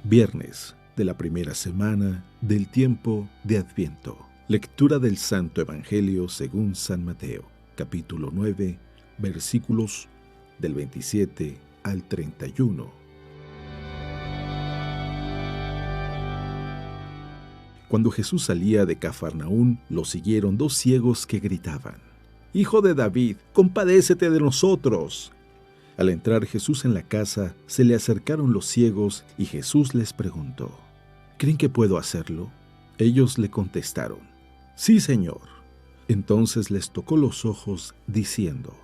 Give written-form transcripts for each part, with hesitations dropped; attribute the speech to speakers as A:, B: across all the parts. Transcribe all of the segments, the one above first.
A: Viernes de la primera semana del tiempo de Adviento. Lectura del Santo Evangelio según San Mateo, capítulo 9, versículos del 27 al 31. Cuando Jesús salía de Cafarnaún, lo siguieron dos ciegos que gritaban: «Hijo de David, compadécete de nosotros». Al entrar Jesús en la casa, se le acercaron los ciegos y Jesús les preguntó: ¿creen que puedo hacerlo? Ellos le contestaron: sí, Señor. Entonces les tocó los ojos, diciendo: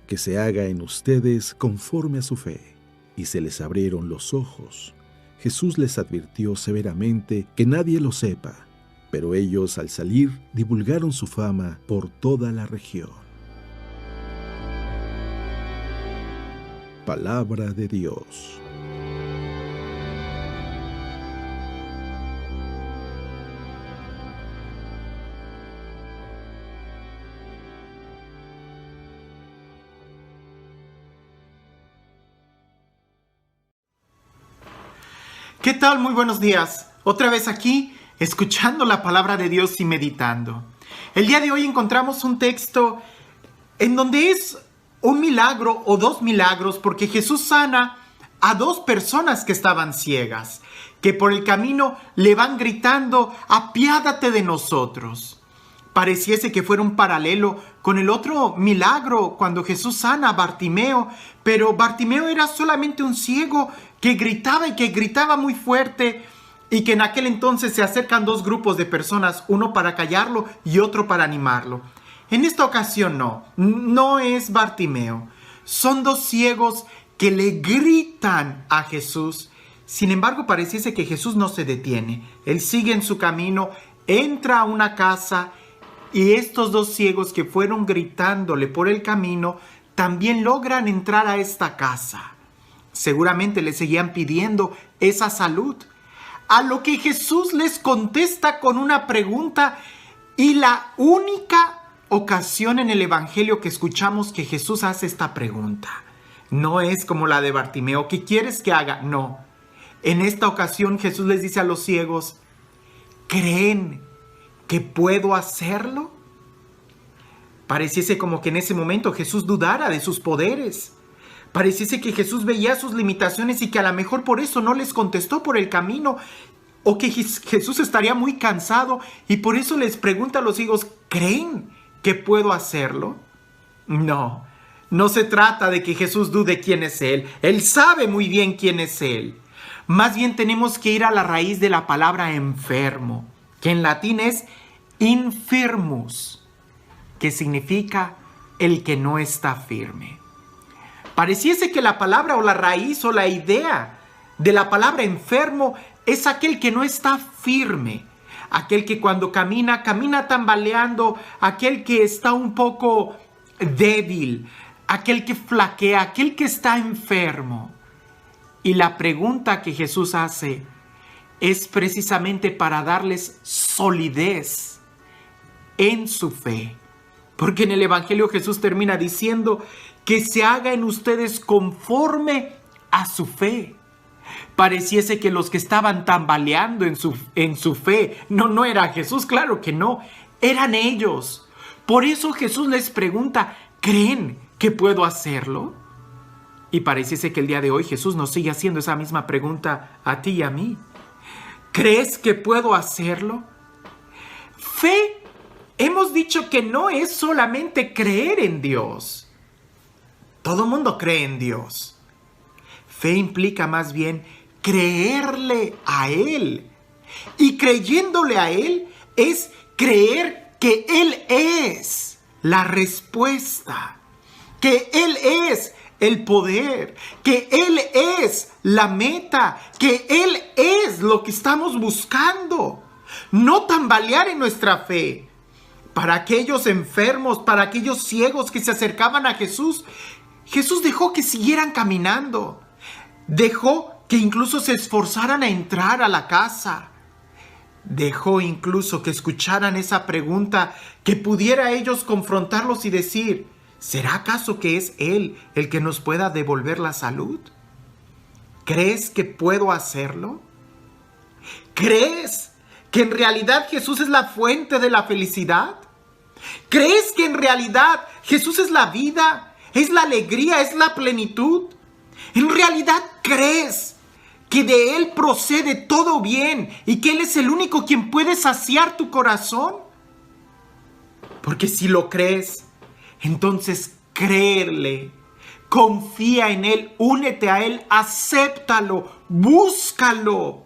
A: que se haga en ustedes conforme a su fe. Y se les abrieron los ojos. Jesús les advirtió severamente que nadie lo sepa, pero ellos al salir divulgaron su fama por toda la región. Palabra de Dios.
B: ¿Qué tal? Muy buenos días. Otra vez aquí, escuchando la palabra de Dios y meditando. El día de hoy encontramos un texto en donde es un milagro o dos milagros, porque Jesús sana a dos personas que estaban ciegas, que por el camino le van gritando: apiádate de nosotros. Pareciese que fuera un paralelo con el otro milagro cuando Jesús sana a Bartimeo, pero Bartimeo era solamente un ciego que gritaba y que gritaba muy fuerte, y que en aquel entonces se acercan dos grupos de personas, uno para callarlo y otro para animarlo. En esta ocasión no es Bartimeo, son dos ciegos que le gritan a Jesús. Sin embargo, pareciese que Jesús no se detiene. Él sigue en su camino, entra a una casa, y estos dos ciegos que fueron gritándole por el camino también logran entrar a esta casa. Seguramente le seguían pidiendo esa salud. A lo que Jesús les contesta con una pregunta, y la única ocasión en el Evangelio que escuchamos que Jesús hace esta pregunta. No es como la de Bartimeo: ¿qué quieres que haga? No. En esta ocasión Jesús les dice a los ciegos: ¿creen que puedo hacerlo? Pareciese como que en ese momento Jesús dudara de sus poderes. Pareciese que Jesús veía sus limitaciones y que a lo mejor por eso no les contestó por el camino, o que Jesús estaría muy cansado y por eso les pregunta a los ciegos: ¿creen que puedo hacerlo? No se trata de que Jesús dude quién es Él. Él sabe muy bien quién es Él. Más bien tenemos que ir a la raíz de la palabra enfermo, que en latín es infirmus, que significa el que no está firme. Pareciese que la palabra o la raíz o la idea de la palabra enfermo es aquel que no está firme, aquel que cuando camina tambaleando, aquel que está un poco débil, aquel que flaquea, aquel que está enfermo. Y la pregunta que Jesús hace es precisamente para darles solidez en su fe. Porque en el Evangelio Jesús termina diciendo: que se haga en ustedes conforme a su fe. Pareciese que los que estaban tambaleando en su fe no era Jesús, claro que no, eran ellos. Por eso Jesús les pregunta: ¿creen que puedo hacerlo? Y pareciese que el día de hoy Jesús nos sigue haciendo esa misma pregunta a ti y a mí. ¿Crees que puedo hacerlo? Fe, hemos dicho que no es solamente creer en Dios. Todo el mundo cree en Dios. Fe implica más bien creerle a Él. Y creyéndole a Él es creer que Él es la respuesta, que Él es el poder, que Él es la meta, que Él es lo que estamos buscando. No tambalear en nuestra fe. Para aquellos enfermos, para aquellos ciegos que se acercaban a Jesús, Jesús dejó que siguieran caminando. Dejó que incluso se esforzaran a entrar a la casa. Dejó incluso que escucharan esa pregunta, que pudiera ellos confrontarlos y decir: ¿será acaso que es Él el que nos pueda devolver la salud? ¿Crees que puedo hacerlo? ¿Crees que en realidad Jesús es la fuente de la felicidad? ¿Crees que en realidad Jesús es la vida, es la alegría, es la plenitud? ¿En realidad crees que de Él procede todo bien y que Él es el único quien puede saciar tu corazón? Porque si lo crees, entonces créele, confía en Él, únete a Él, acéptalo, búscalo.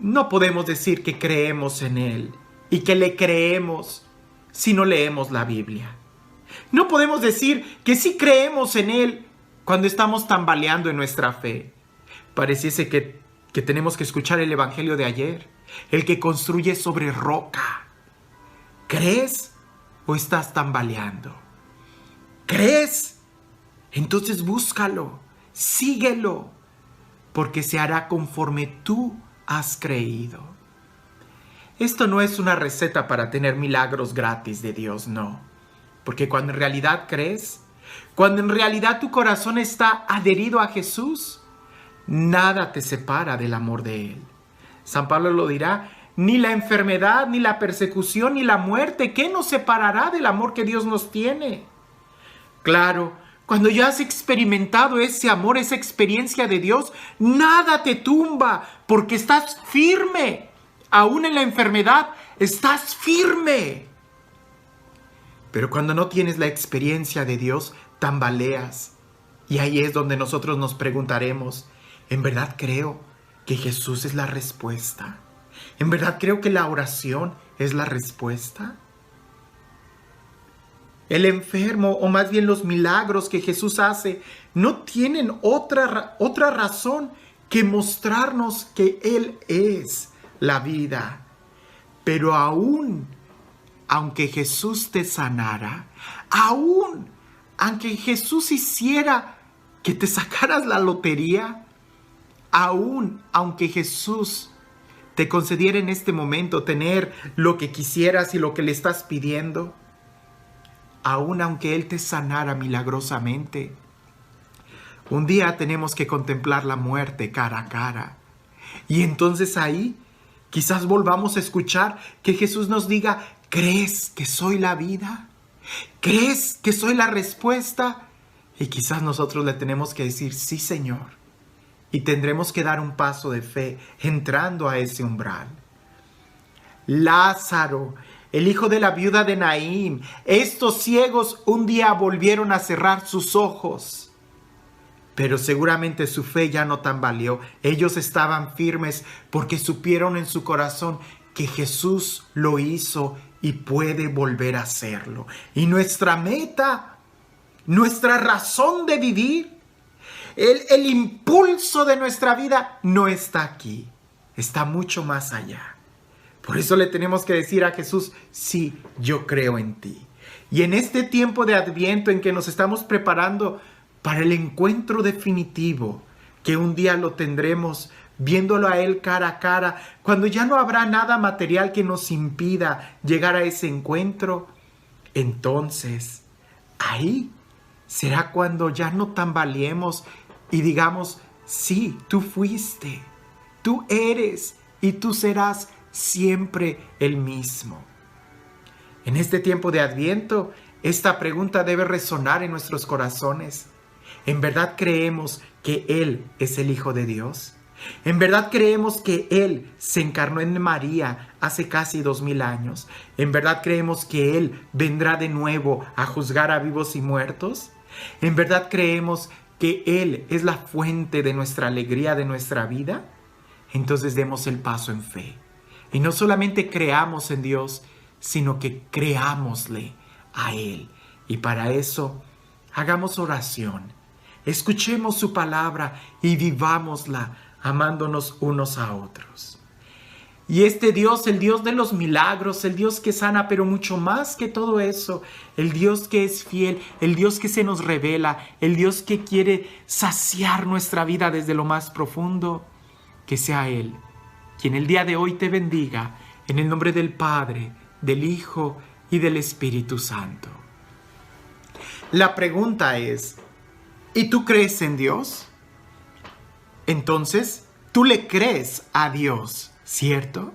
B: No podemos decir que creemos en Él y que le creemos si no leemos la Biblia. No podemos decir que sí creemos en Él cuando estamos tambaleando en nuestra fe. Pareciese que tenemos que escuchar el evangelio de ayer, el que construye sobre roca. ¿Crees o estás tambaleando? ¿Crees? Entonces búscalo, síguelo, porque se hará conforme tú has creído. Esto no es una receta para tener milagros gratis de Dios, no. Porque cuando en realidad crees, cuando en realidad tu corazón está adherido a Jesús, nada te separa del amor de Él. San Pablo lo dirá, ni la enfermedad, ni la persecución, ni la muerte, ¿qué nos separará del amor que Dios nos tiene? Claro, cuando ya has experimentado ese amor, esa experiencia de Dios, nada te tumba, porque estás firme. Aún en la enfermedad, estás firme. Pero cuando no tienes la experiencia de Dios, tambaleas. Y ahí es donde nosotros nos preguntaremos, ¿en verdad creo que Jesús es la respuesta? ¿En verdad creo que la oración es la respuesta? El enfermo, o más bien los milagros que Jesús hace, no tienen otra razón que mostrarnos que Él es la vida. Pero aunque Jesús te sanara, aunque Jesús hiciera que te sacaras la lotería, aunque Jesús te concediera en este momento tener lo que quisieras y lo que le estás pidiendo, aunque Él te sanara milagrosamente, un día tenemos que contemplar la muerte cara a cara. Y entonces ahí quizás volvamos a escuchar que Jesús nos diga, ¿crees que soy la vida? ¿Crees que soy la respuesta? Y quizás nosotros le tenemos que decir, sí, Señor. Y tendremos que dar un paso de fe entrando a ese umbral. Lázaro, el hijo de la viuda de Naín, estos ciegos un día volvieron a cerrar sus ojos. Pero seguramente su fe ya no tambaleó. Ellos estaban firmes porque supieron en su corazón que Jesús lo hizo y puede volver a hacerlo. Y nuestra meta, nuestra razón de vivir, el impulso de nuestra vida no está aquí, está mucho más allá. Por eso le tenemos que decir a Jesús, sí, yo creo en ti. Y en este tiempo de Adviento en que nos estamos preparando para el encuentro definitivo, que un día lo tendremos viéndolo a Él cara a cara, cuando ya no habrá nada material que nos impida llegar a ese encuentro, entonces ahí será cuando ya no tambaleemos y digamos, sí, tú fuiste, tú eres y tú serás siempre el mismo. En este tiempo de Adviento, esta pregunta debe resonar en nuestros corazones. ¿En verdad creemos que Él es el Hijo de Dios? ¿En verdad creemos que Él se encarnó en María hace casi 2000 años? ¿En verdad creemos que Él vendrá de nuevo a juzgar a vivos y muertos? ¿En verdad creemos que Él es la fuente de nuestra alegría, de nuestra vida? Entonces demos el paso en fe. Y no solamente creamos en Dios, sino que creámosle a Él. Y para eso, hagamos oración. Escuchemos su palabra y vivámosla amándonos unos a otros. Y este Dios, el Dios de los milagros, el Dios que sana, pero mucho más que todo eso, el Dios que es fiel, el Dios que se nos revela, el Dios que quiere saciar nuestra vida desde lo más profundo, que sea Él quien el día de hoy te bendiga, en el nombre del Padre, del Hijo y del Espíritu Santo. La pregunta es, ¿y tú crees en Dios? Entonces, tú le crees a Dios, ¿cierto?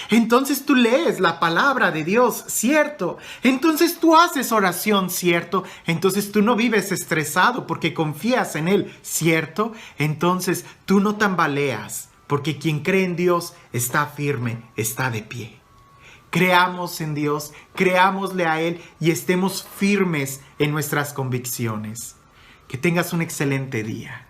B: Entonces tú lees la palabra de Dios, ¿cierto? Entonces tú haces oración, ¿cierto? Entonces tú no vives estresado porque confías en Él, ¿cierto? Entonces tú no tambaleas porque quien cree en Dios está firme, está de pie. Creamos en Dios, creámosle a Él y estemos firmes en nuestras convicciones. Que tengas un excelente día.